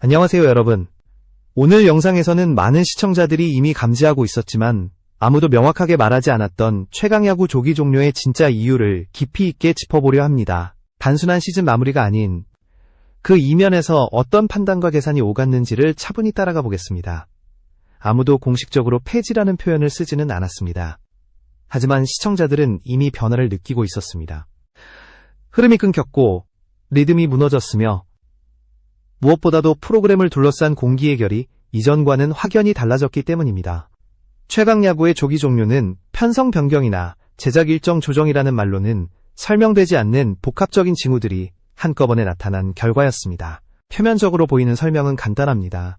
안녕하세요, 여러분. 오늘 영상에서는 많은 시청자들이 이미 감지하고 있었지만 아무도 명확하게 말하지 않았던 최강야구 조기 종료의 진짜 이유를 깊이 있게 짚어보려 합니다. 단순한 시즌 마무리가 아닌 그 이면에서 어떤 판단과 계산이 오갔는지를 차분히 따라가 보겠습니다. 아무도 공식적으로 폐지라는 표현을 쓰지는 않았습니다. 하지만 시청자들은 이미 변화를 느끼고 있었습니다. 흐름이 끊겼고 리듬이 무너졌으며 무엇보다도 프로그램을 둘러싼 공기의 결이 이전과는 확연히 달라졌기 때문입니다. 최강야구의 조기 종료는 편성 변경이나 제작 일정 조정이라는 말로는 설명되지 않는 복합적인 징후들이 한꺼번에 나타난 결과였습니다. 표면적으로 보이는 설명은 간단합니다.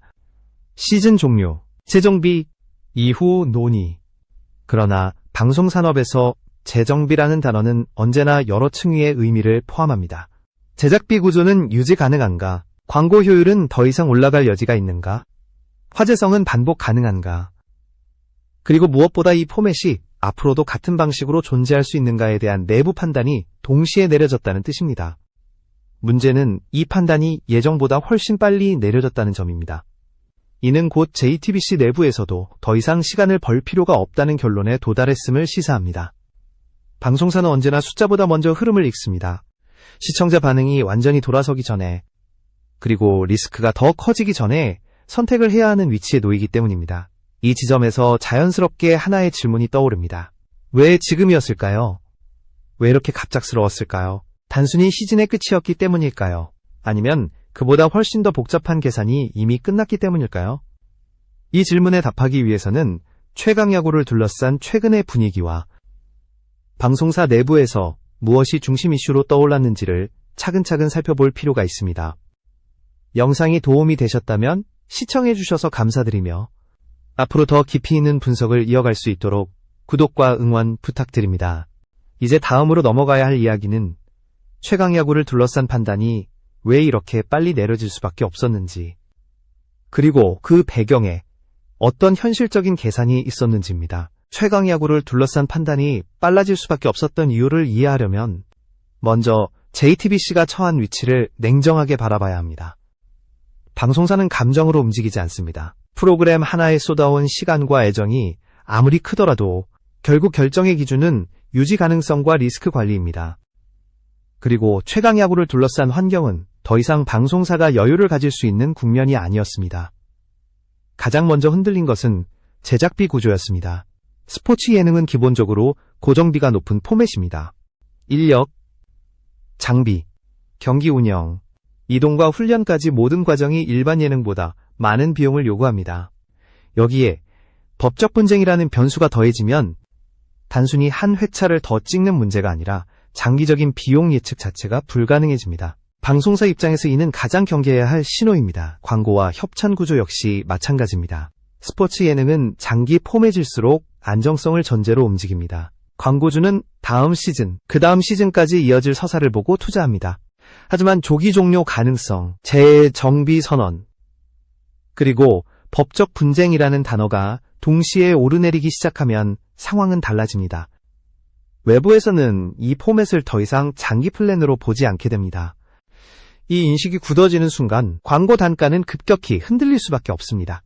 시즌 종료, 재정비, 이후 논의. 그러나 방송산업에서 재정비라는 단어는 언제나 여러 층위의 의미를 포함합니다. 제작비 구조는 유지 가능한가? 광고 효율은 더 이상 올라갈 여지가 있는가? 화제성은 반복 가능한가? 그리고 무엇보다 이 포맷이 앞으로도 같은 방식으로 존재할 수 있는가에 대한 내부 판단이 동시에 내려졌다는 뜻입니다. 문제는 이 판단이 예정보다 훨씬 빨리 내려졌다는 점입니다. 이는 곧 JTBC 내부에서도 더 이상 시간을 벌 필요가 없다는 결론에 도달했음을 시사합니다. 방송사는 언제나 숫자보다 먼저 흐름을 읽습니다. 시청자 반응이 완전히 돌아서기 전에, 그리고 리스크가 더 커지기 전에 선택을 해야 하는 위치에 놓이기 때문입니다. 이 지점에서 자연스럽게 하나의 질문이 떠오릅니다. 왜 지금이었을까요? 왜 이렇게 갑작스러웠을까요? 단순히 시즌의 끝이었기 때문일까요? 아니면 그보다 훨씬 더 복잡한 계산이 이미 끝났기 때문일까요? 이 질문에 답하기 위해서는 최강야구를 둘러싼 최근의 분위기와 방송사 내부에서 무엇이 중심 이슈로 떠올랐는지를 차근차근 살펴볼 필요가 있습니다. 영상이 도움이 되셨다면 시청해주셔서 감사드리며 앞으로 더 깊이 있는 분석을 이어갈 수 있도록 구독과 응원 부탁드립니다. 이제 다음으로 넘어가야 할 이야기는 최강야구를 둘러싼 판단이 왜 이렇게 빨리 내려질 수밖에 없었는지, 그리고 그 배경에 어떤 현실적인 계산이 있었는지입니다. 최강야구를 둘러싼 판단이 빨라질 수밖에 없었던 이유를 이해하려면 먼저 JTBC가 처한 위치를 냉정하게 바라봐야 합니다. 방송사는 감정으로 움직이지 않습니다. 프로그램 하나에 쏟아온 시간과 애정이 아무리 크더라도 결국 결정의 기준은 유지 가능성과 리스크 관리입니다. 그리고 최강야구를 둘러싼 환경은 더 이상 방송사가 여유를 가질 수 있는 국면이 아니었습니다. 가장 먼저 흔들린 것은 제작비 구조였습니다. 스포츠 예능은 기본적으로 고정비가 높은 포맷입니다. 인력, 장비, 경기 운영, 이동과 훈련까지 모든 과정이 일반 예능보다 많은 비용을 요구합니다. 여기에 법적 분쟁이라는 변수가 더해지면 단순히 한 회차를 더 찍는 문제가 아니라 장기적인 비용 예측 자체가 불가능해집니다. 방송사 입장에서 이는 가장 경계해야 할 신호입니다. 광고와 협찬 구조 역시 마찬가지입니다. 스포츠 예능은 장기 포맷일수록 안정성을 전제로 움직입니다. 광고주는 다음 시즌, 그 다음 시즌까지 이어질 서사를 보고 투자합니다. 하지만 조기 종료 가능성, 재정비 선언, 그리고 법적 분쟁이라는 단어가 동시에 오르내리기 시작하면 상황은 달라집니다. 외부에서는 이 포맷을 더 이상 장기 플랜으로 보지 않게 됩니다. 이 인식이 굳어지는 순간 광고 단가는 급격히 흔들릴 수밖에 없습니다.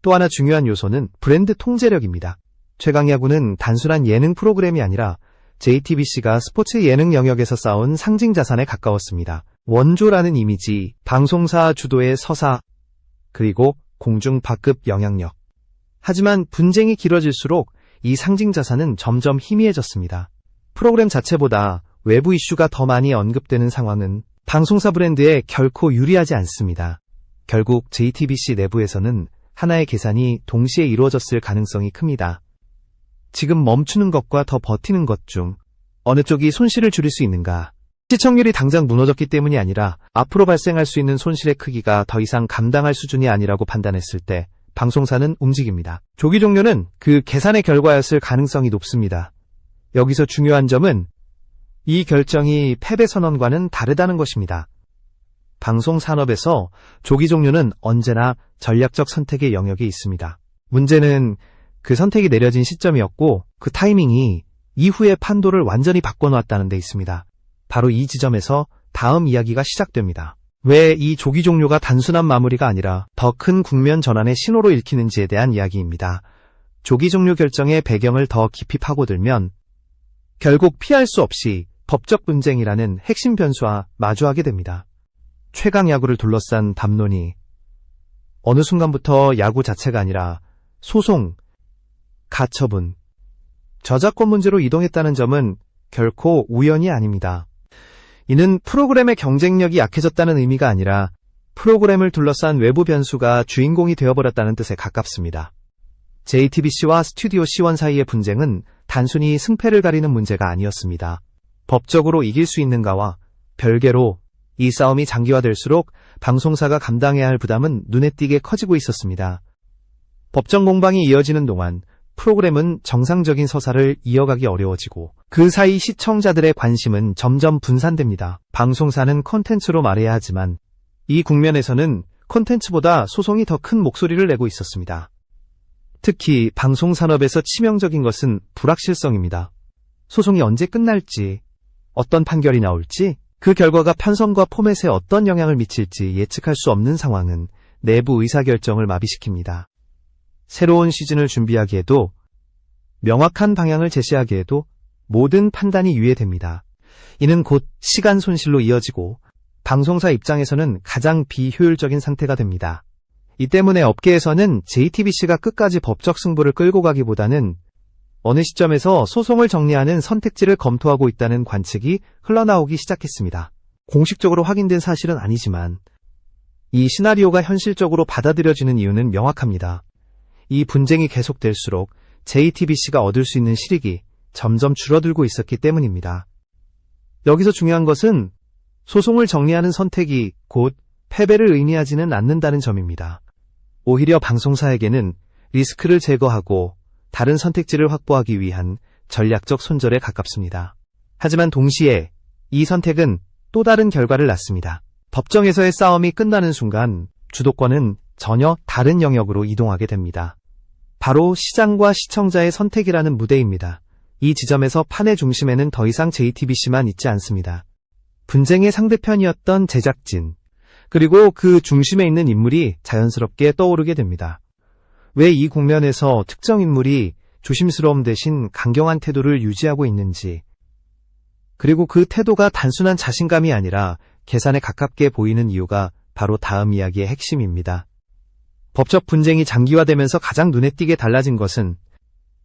또 하나 중요한 요소는 브랜드 통제력입니다. 최강야구는 단순한 예능 프로그램이 아니라 JTBC가 스포츠 예능 영역에서 쌓은 상징 자산에 가까웠습니다. 원조라는 이미지, 방송사 주도의 서사, 그리고 공중파급 영향력. 하지만 분쟁이 길어질수록 이 상징 자산은 점점 희미해졌습니다. 프로그램 자체보다 외부 이슈가 더 많이 언급되는 상황은 방송사 브랜드에 결코 유리하지 않습니다. 결국 JTBC 내부에서는 하나의 계산이 동시에 이루어졌을 가능성이 큽니다. 지금 멈추는 것과 더 버티는 것 중 어느 쪽이 손실을 줄일 수 있는가? 시청률이 당장 무너졌기 때문이 아니라 앞으로 발생할 수 있는 손실의 크기가 더 이상 감당할 수준이 아니라고 판단했을 때 방송사는 움직입니다. 조기 종료는 그 계산의 결과였을 가능성이 높습니다. 여기서 중요한 점은 이 결정이 패배 선언과는 다르다는 것입니다. 방송 산업에서 조기 종료는 언제나 전략적 선택의 영역에 있습니다. 문제는 그 선택이 내려진 시점이었고 그 타이밍이 이후의 판도를 완전히 바꿔놓았다는 데 있습니다. 바로 이 지점에서 다음 이야기가 시작됩니다. 왜 이 조기 종료가 단순한 마무리가 아니라 더 큰 국면 전환의 신호로 읽히는지에 대한 이야기입니다. 조기 종료 결정의 배경을 더 깊이 파고들면 결국 피할 수 없이 법적 분쟁이라는 핵심 변수와 마주하게 됩니다. 최강 야구를 둘러싼 담론이 어느 순간부터 야구 자체가 아니라 소송, 가처분, 저작권 문제로 이동했다는 점은 결코 우연이 아닙니다. 이는 프로그램의 경쟁력이 약해졌다는 의미가 아니라 프로그램을 둘러싼 외부 변수가 주인공이 되어버렸다는 뜻에 가깝습니다. JTBC와 스튜디오 C1 사이의 분쟁은 단순히 승패를 가리는 문제가 아니었습니다. 법적으로 이길 수 있는가와 별개로 이 싸움이 장기화될수록 방송사가 감당해야 할 부담은 눈에 띄게 커지고 있었습니다. 법정 공방이 이어지는 동안 프로그램은 정상적인 서사를 이어가기 어려워지고 그 사이 시청자들의 관심은 점점 분산됩니다. 방송사는 콘텐츠로 말해야 하지만 이 국면에서는 콘텐츠보다 소송이 더 큰 목소리를 내고 있었습니다. 특히 방송산업에서 치명적인 것은 불확실성입니다. 소송이 언제 끝날지, 어떤 판결이 나올지, 그 결과가 편성과 포맷에 어떤 영향을 미칠지 예측할 수 없는 상황은 내부 의사결정을 마비시킵니다. 새로운 시즌을 준비하기에도 명확한 방향을 제시하기에도 모든 판단이 유예됩니다. 이는 곧 시간 손실로 이어지고 방송사 입장에서는 가장 비효율적인 상태가 됩니다. 이 때문에 업계에서는 JTBC가 끝까지 법적 승부를 끌고 가기보다는 어느 시점에서 소송을 정리하는 선택지를 검토하고 있다는 관측이 흘러나오기 시작했습니다. 공식적으로 확인된 사실은 아니지만 이 시나리오가 현실적으로 받아들여지는 이유는 명확합니다. 이 분쟁이 계속될수록 JTBC가 얻을 수 있는 실익이 점점 줄어들고 있었기 때문입니다. 여기서 중요한 것은 소송을 정리하는 선택이 곧 패배를 의미하지는 않는다는 점입니다. 오히려 방송사에게는 리스크를 제거하고 다른 선택지를 확보하기 위한 전략적 손절에 가깝습니다. 하지만 동시에 이 선택은 또 다른 결과를 낳습니다. 법정에서의 싸움이 끝나는 순간 주도권은 전혀 다른 영역으로 이동하게 됩니다. 바로 시장과 시청자의 선택이라는 무대입니다. 이 지점에서 판의 중심에는 더 이상 JTBC만 있지 않습니다. 분쟁의 상대편이었던 제작진, 그리고 그 중심에 있는 인물이 자연스럽게 떠오르게 됩니다. 왜 이 국면에서 특정 인물이 조심스러움 대신 강경한 태도를 유지하고 있는지, 그리고 그 태도가 단순한 자신감이 아니라 계산에 가깝게 보이는 이유가 바로 다음 이야기의 핵심입니다. 법적 분쟁이 장기화되면서 가장 눈에 띄게 달라진 것은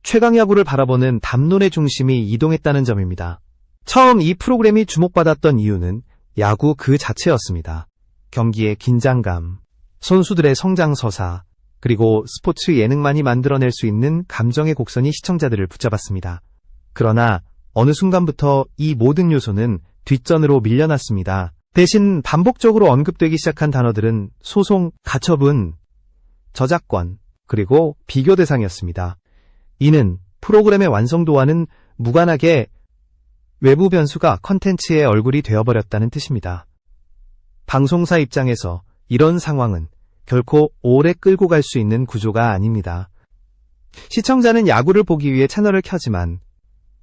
최강야구를 바라보는 담론의 중심이 이동했다는 점입니다. 처음 이 프로그램이 주목받았던 이유는 야구 그 자체였습니다. 경기의 긴장감, 선수들의 성장 서사, 그리고 스포츠 예능만이 만들어낼 수 있는 감정의 곡선이 시청자들을 붙잡았습니다. 그러나 어느 순간부터 이 모든 요소는 뒷전으로 밀려났습니다. 대신 반복적으로 언급되기 시작한 단어들은 소송, 가처분, 저작권, 그리고 비교 대상이었습니다. 이는 프로그램의 완성도와는 무관하게 외부 변수가 컨텐츠의 얼굴이 되어버렸다는 뜻입니다. 방송사 입장에서 이런 상황은 결코 오래 끌고 갈 수 있는 구조가 아닙니다. 시청자는 야구를 보기 위해 채널을 켜지만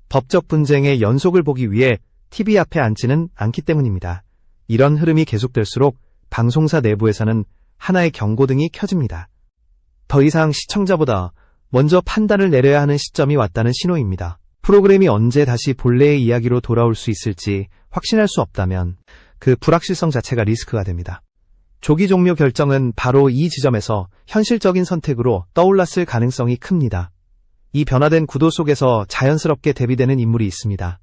법적 분쟁의 연속을 보기 위해 TV 앞에 앉지는 않기 때문입니다. 이런 흐름이 계속될수록 방송사 내부에서는 하나의 경고등이 켜집니다. 더 이상 시청자보다 먼저 판단을 내려야 하는 시점이 왔다는 신호입니다. 프로그램이 언제 다시 본래의 이야기로 돌아올 수 있을지 확신할 수 없다면 그 불확실성 자체가 리스크가 됩니다. 조기 종료 결정은 바로 이 지점에서 현실적인 선택으로 떠올랐을 가능성이 큽니다. 이 변화된 구도 속에서 자연스럽게 대비되는 인물이 있습니다.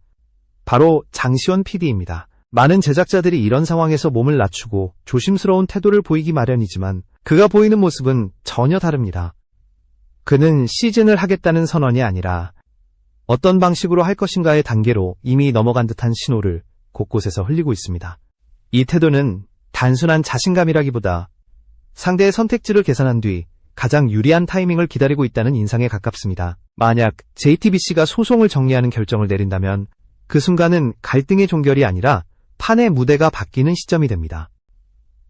바로 장시원 PD입니다. 많은 제작자들이 이런 상황에서 몸을 낮추고 조심스러운 태도를 보이기 마련이지만 그가 보이는 모습은 전혀 다릅니다. 그는 시즌을 하겠다는 선언이 아니라 어떤 방식으로 할 것인가의 단계로 이미 넘어간 듯한 신호를 곳곳에서 흘리고 있습니다. 이 태도는 단순한 자신감이라기보다 상대의 선택지를 계산한 뒤 가장 유리한 타이밍을 기다리고 있다는 인상에 가깝습니다. 만약 JTBC가 소송을 정리하는 결정을 내린다면 그 순간은 갈등의 종결이 아니라 판의 무대가 바뀌는 시점이 됩니다.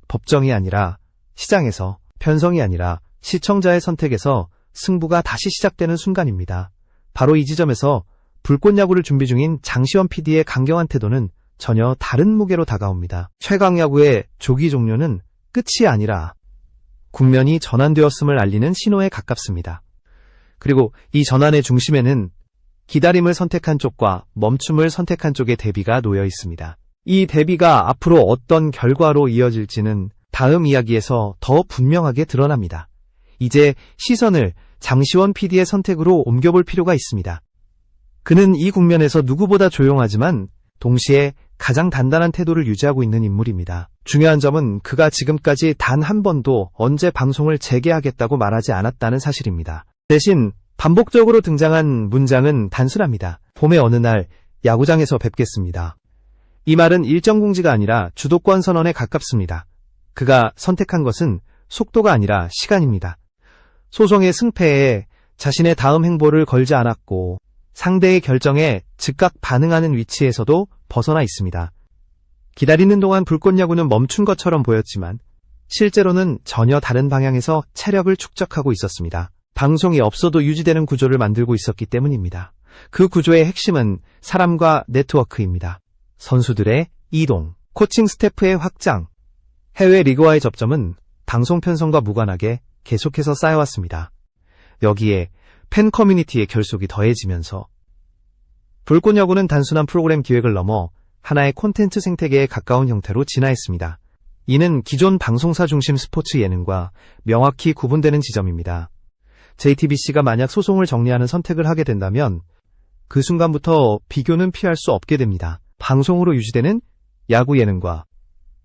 법정이 아니라 시장에서, 편성이 아니라 시청자의 선택에서 승부가 다시 시작되는 순간입니다. 바로 이 지점에서 불꽃야구를 준비 중인 장시원 PD의 강경한 태도는 전혀 다른 무게로 다가옵니다. 최강야구의 조기 종료는 끝이 아니라 국면이 전환되었음을 알리는 신호에 가깝습니다. 그리고 이 전환의 중심에는 기다림을 선택한 쪽과 멈춤을 선택한 쪽의 대비가 놓여 있습니다. 이 대비가 앞으로 어떤 결과로 이어질지는 다음 이야기에서 더 분명하게 드러납니다. 이제 시선을 장시원 PD의 선택으로 옮겨볼 필요가 있습니다. 그는 이 국면에서 누구보다 조용하지만 동시에 가장 단단한 태도를 유지하고 있는 인물입니다. 중요한 점은 그가 지금까지 단 한 번도 언제 방송을 재개하겠다고 말하지 않았다는 사실입니다. 대신 반복적으로 등장한 문장은 단순합니다. 봄의 어느 날 야구장에서 뵙겠습니다. 이 말은 일정 공지가 아니라 주도권 선언에 가깝습니다. 그가 선택한 것은 속도가 아니라 시간입니다. 소송의 승패에 자신의 다음 행보를 걸지 않았고 상대의 결정에 즉각 반응하는 위치에서도 벗어나 있습니다. 기다리는 동안 불꽃야구는 멈춘 것처럼 보였지만 실제로는 전혀 다른 방향에서 체력을 축적하고 있었습니다. 방송이 없어도 유지되는 구조를 만들고 있었기 때문입니다. 그 구조의 핵심은 사람과 네트워크입니다. 선수들의 이동, 코칭 스태프의 확장, 해외 리그와의 접점은 방송 편성과 무관하게 계속해서 쌓여왔습니다. 여기에 팬 커뮤니티의 결속이 더해지면서 불꽃야구는 단순한 프로그램 기획을 넘어 하나의 콘텐츠 생태계에 가까운 형태로 진화했습니다. 이는 기존 방송사 중심 스포츠 예능과 명확히 구분되는 지점입니다. JTBC가 만약 소송을 정리하는 선택을 하게 된다면 그 순간부터 비교는 피할 수 없게 됩니다. 방송으로 유지되는 야구 예능과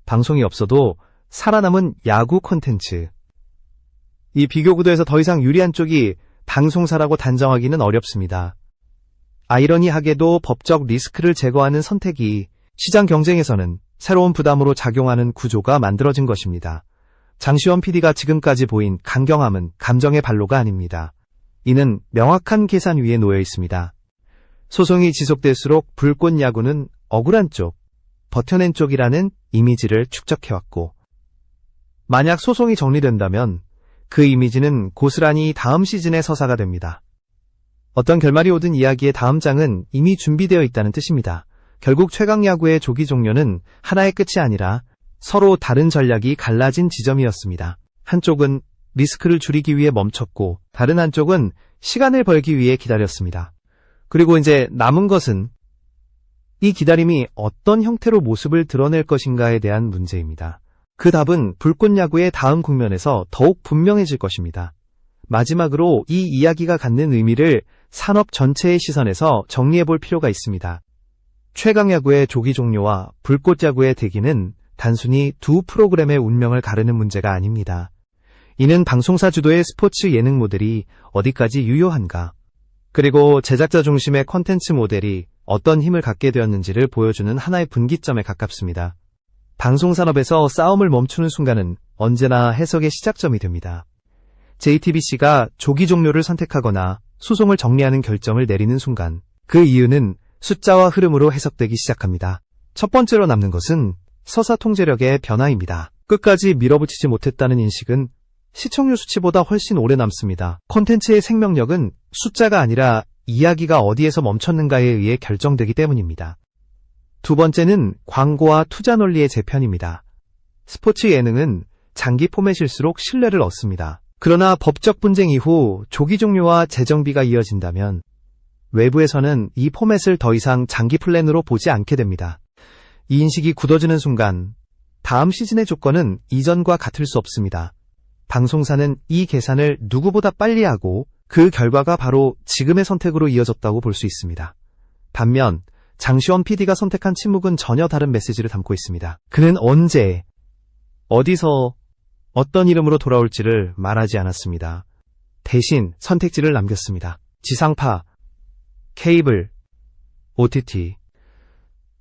방송이 없어도 살아남은 야구 콘텐츠. 이 비교 구도에서 더 이상 유리한 쪽이 방송사라고 단정하기는 어렵습니다. 아이러니하게도 법적 리스크를 제거하는 선택이 시장 경쟁에서는 새로운 부담으로 작용하는 구조가 만들어진 것입니다. 장시원 PD가 지금까지 보인 강경함은 감정의 발로가 아닙니다. 이는 명확한 계산 위에 놓여 있습니다. 소송이 지속될수록 불꽃야구는 억울한 쪽, 버텨낸 쪽이라는 이미지를 축적해왔고 만약 소송이 정리된다면 그 이미지는 고스란히 다음 시즌의 서사가 됩니다. 어떤 결말이 오든 이야기의 다음 장은 이미 준비되어 있다는 뜻입니다. 결국 최강야구의 조기 종료는 하나의 끝이 아니라 서로 다른 전략이 갈라진 지점이었습니다. 한쪽은 리스크를 줄이기 위해 멈췄고 다른 한쪽은 시간을 벌기 위해 기다렸습니다. 그리고 이제 남은 것은 이 기다림이 어떤 형태로 모습을 드러낼 것인가에 대한 문제입니다. 그 답은 불꽃야구의 다음 국면에서 더욱 분명해질 것입니다. 마지막으로 이 이야기가 갖는 의미를 산업 전체의 시선에서 정리해볼 필요가 있습니다. 최강야구의 조기 종료와 불꽃야구의 대기는 단순히 두 프로그램의 운명을 가르는 문제가 아닙니다. 이는 방송사 주도의 스포츠 예능 모델이 어디까지 유효한가, 그리고 제작자 중심의 콘텐츠 모델이 어떤 힘을 갖게 되었는지를 보여주는 하나의 분기점에 가깝습니다. 방송산업에서 싸움을 멈추는 순간은 언제나 해석의 시작점이 됩니다. JTBC가 조기 종료를 선택하거나 소송을 정리하는 결정을 내리는 순간 그 이유는 숫자와 흐름으로 해석되기 시작합니다. 첫 번째로 남는 것은 서사 통제력의 변화입니다. 끝까지 밀어붙이지 못했다는 인식은 시청률 수치보다 훨씬 오래 남습니다. 콘텐츠의 생명력은 숫자가 아니라 이야기가 어디에서 멈췄는가에 의해 결정되기 때문입니다. 두 번째는 광고와 투자 논리의 재편입니다. 스포츠 예능은 장기 포맷일수록 신뢰를 얻습니다. 그러나 법적 분쟁 이후 조기 종료와 재정비가 이어진다면 외부에서는 이 포맷을 더 이상 장기 플랜으로 보지 않게 됩니다. 이 인식이 굳어지는 순간 다음 시즌의 조건은 이전과 같을 수 없습니다. 방송사는 이 계산을 누구보다 빨리 하고 그 결과가 바로 지금의 선택으로 이어졌다고 볼 수 있습니다. 반면 장시원 PD가 선택한 침묵은 전혀 다른 메시지를 담고 있습니다. 그는 언제, 어디서, 어떤 이름으로 돌아올지를 말하지 않았습니다. 대신 선택지를 남겼습니다. 지상파, 케이블, OTT,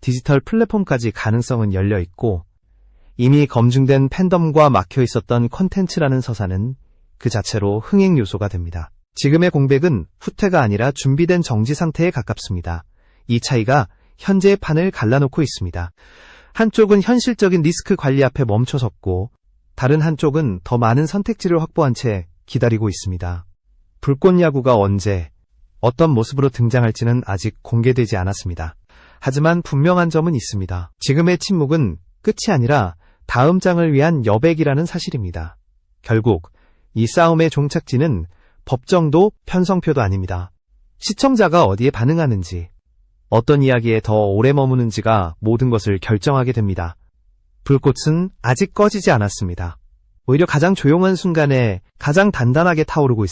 디지털 플랫폼까지 가능성은 열려 있고 이미 검증된 팬덤과 막혀 있었던 콘텐츠라는 서사는 그 자체로 흥행 요소가 됩니다. 지금의 공백은 후퇴가 아니라 준비된 정지 상태에 가깝습니다. 이 차이가 현재의 판을 갈라놓고 있습니다. 한쪽은 현실적인 리스크 관리 앞에 멈춰섰고 다른 한쪽은 더 많은 선택지를 확보한 채 기다리고 있습니다. 불꽃야구가 언제, 어떤 모습으로 등장할지는 아직 공개되지 않았습니다. 하지만 분명한 점은 있습니다. 지금의 침묵은 끝이 아니라 다음 장을 위한 여백이라는 사실입니다. 결국 이 싸움의 종착지는 법정도 편성표도 아닙니다. 시청자가 어디에 반응하는지, 어떤 이야기에 더 오래 머무는지가 모든 것을 결정하게 됩니다. 불꽃은 아직 꺼지지 않았습니다. 오히려 가장 조용한 순간에 가장 단단하게 타오르고 있습니다.